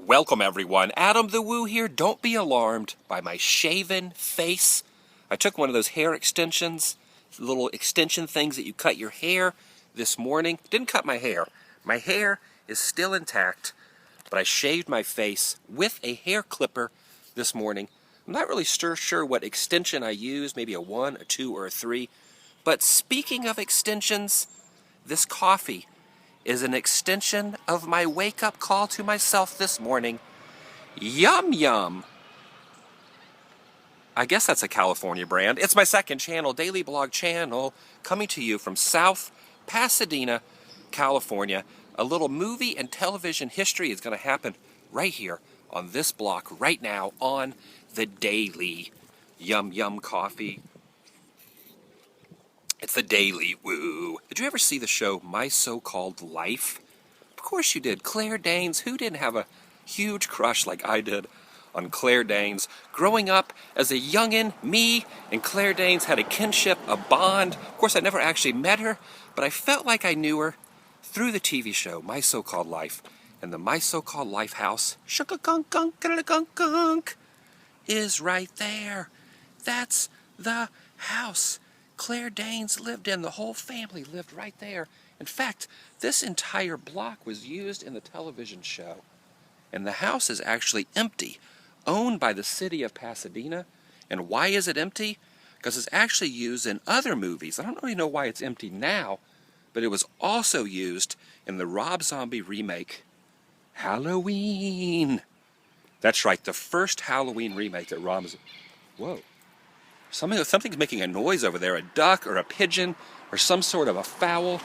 Welcome everyone, Adam the Woo here. Don't be alarmed by my shaven face. I took one of those hair extensions, little extension things that you cut your hair this morning. Didn't cut my hair. My hair is still intact, but I shaved my face with a hair clipper this morning. I'm not really sure what extension I used, maybe a 1, a 2, or a 3. But speaking of extensions, this coffee is an extension of my wake-up call to myself this morning. Yum Yum. I guess that's a California brand. It's my second channel, daily blog channel, coming to you from South Pasadena, California. A little movie and television history is going to happen right here on this block right now on The Daily. Yum Yum coffee. It's The TheDailyWoo. Did you ever see the show My So-Called Life? Of course you did. Claire Danes. Who didn't have a huge crush like I did on Claire Danes? Growing up as a youngin', me and Claire Danes had a kinship, a bond. Of course, I never actually met her, but I felt like I knew her through the TV show My So-Called Life. And the My So-Called Life house, shunk-a-gunk-gunk-gunk, is right there. That's the house Claire Danes lived in. The whole family lived right there. In fact, this entire block was used in the television show. And the house is actually empty, owned by the city of Pasadena. And why is it empty? Because it's actually used in other movies. I don't really know why it's empty now, but it was also used in the Rob Zombie remake, Halloween. That's right, the first Halloween remake that Rob's... Whoa. Something's making a noise over there, a duck or a pigeon or some sort of a fowl.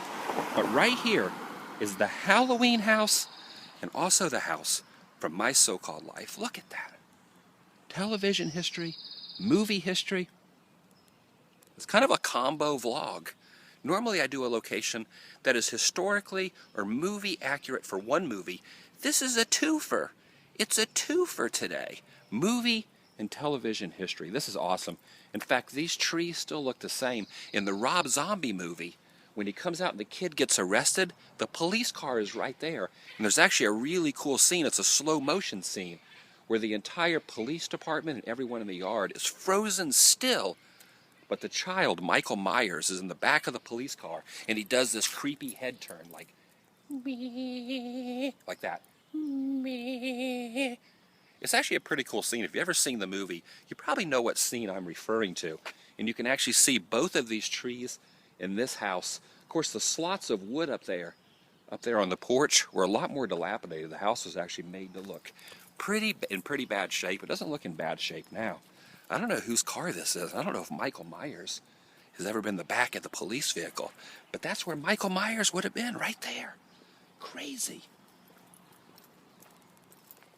But right here is the Halloween house and also the house from My So-Called Life. Look at that. Television history, movie history. It's kind of a combo vlog. Normally I do a location that is historically or movie accurate for one movie. This is a twofer. It's a twofer today. Movie and television history. This is awesome. In fact, these trees still look the same. In the Rob Zombie movie, when he comes out and the kid gets arrested, the police car is right there. And there's actually a really cool scene. It's a slow motion scene where the entire police department and everyone in the yard is frozen still. But the child, Michael Myers, is in the back of the police car and he does this creepy head turn like that. It's actually a pretty cool scene. If you've ever seen the movie, you probably know what scene I'm referring to. And you can actually see both of these trees in this house. Of course, the slots of wood up there on the porch, were a lot more dilapidated. The house was actually made to look in pretty bad shape. It doesn't look in bad shape now. I don't know whose car this is. I don't know if Michael Myers has ever been in the back of the police vehicle. But that's where Michael Myers would have been, right there. Crazy.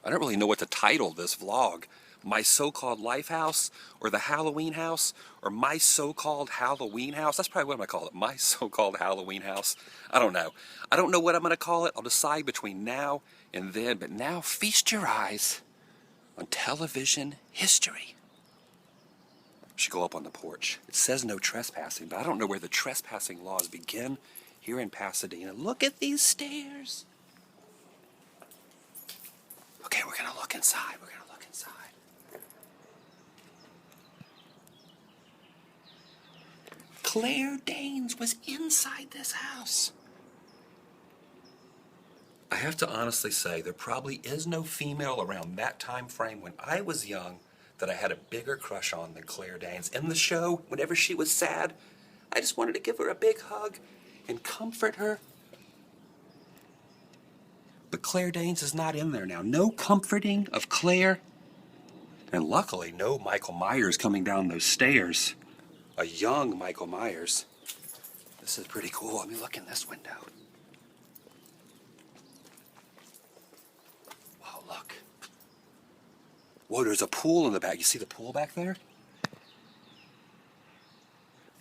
I don't really know what to title this vlog. My So-Called Life House, or the Halloween House, or My So-Called Halloween House. That's probably what I'm going to call it. My So-Called Halloween House. I don't know. I don't know what I'm going to call it. I'll decide between now and then. But now feast your eyes on television history. I should go up on the porch. It says no trespassing, but I don't know where the trespassing laws begin here in Pasadena. Look at these stairs. Okay, we're going to look inside. We're going to look inside. Claire Danes was inside this house. I have to honestly say, there probably is no female around that time frame when I was young that I had a bigger crush on than Claire Danes. In the show, whenever she was sad, I just wanted to give her a big hug and comfort her. But Claire Danes is not in there now. No comforting of Claire. And luckily, no Michael Myers coming down those stairs. A young Michael Myers. This is pretty cool. Let me look in this window. Wow, look. Whoa, there's a pool in the back. You see the pool back there?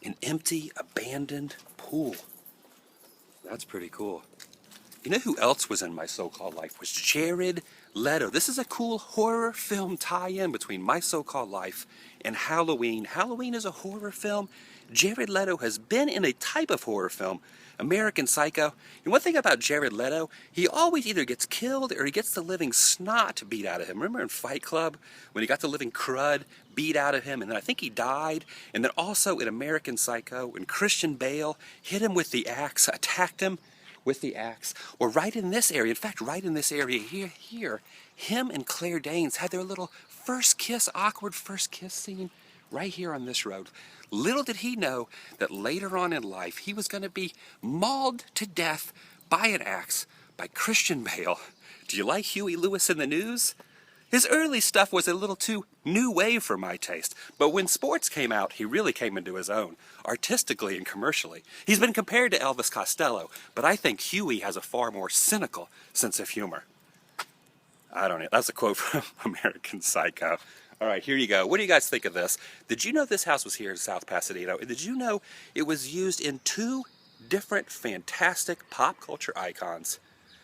An empty, abandoned pool. That's pretty cool. You know who else was in My So-Called Life? Was Jared Leto. This is a cool horror film tie-in between My So-Called Life and Halloween. Halloween is a horror film, Jared Leto has been in a type of horror film, American Psycho. And one thing about Jared Leto, he always either gets killed or he gets the living snot beat out of him. Remember in Fight Club when he got the living crud beat out of him, and then I think he died? And then also in American Psycho, when Christian Bale hit him with the axe, attacked him with the axe, or right in this area, in fact, right in this area here, him and Claire Danes had their little first kiss, awkward first kiss scene right here on this road. Little did he know that later on in life he was going to be mauled to death by an axe by Christian Bale. Do you like Huey Lewis in the News? His early stuff was a little too new wave for my taste, but when sports came out, he really came into his own, artistically and commercially. He's been compared to Elvis Costello, but I think Huey has a far more cynical sense of humor. I don't know. That's a quote from American Psycho. All right, here you go. What do you guys think of this? Did you know this house was here in South Pasadena? Did you know it was used in 2 different fantastic pop culture icons?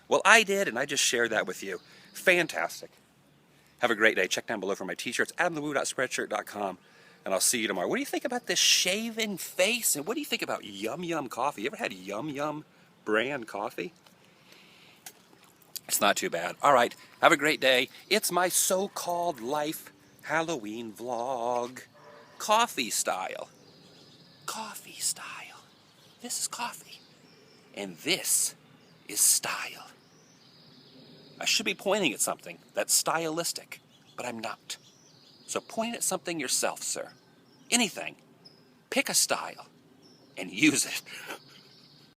Well, I did, and I just shared that with you. Fantastic. Have a great day. Check down below for my t-shirts, adamthewoo.spreadshirt.com, and I'll see you tomorrow. What do you think about this shaven face? And what do you think about Yum Yum coffee? You ever had Yum Yum brand coffee? It's not too bad. All right, have a great day. It's my so-called life Halloween vlog. Coffee style. Coffee style. This is coffee. And this is style. I should be pointing at something that's stylistic, but I'm not. So point at something yourself, sir. Anything. Pick a style and use it.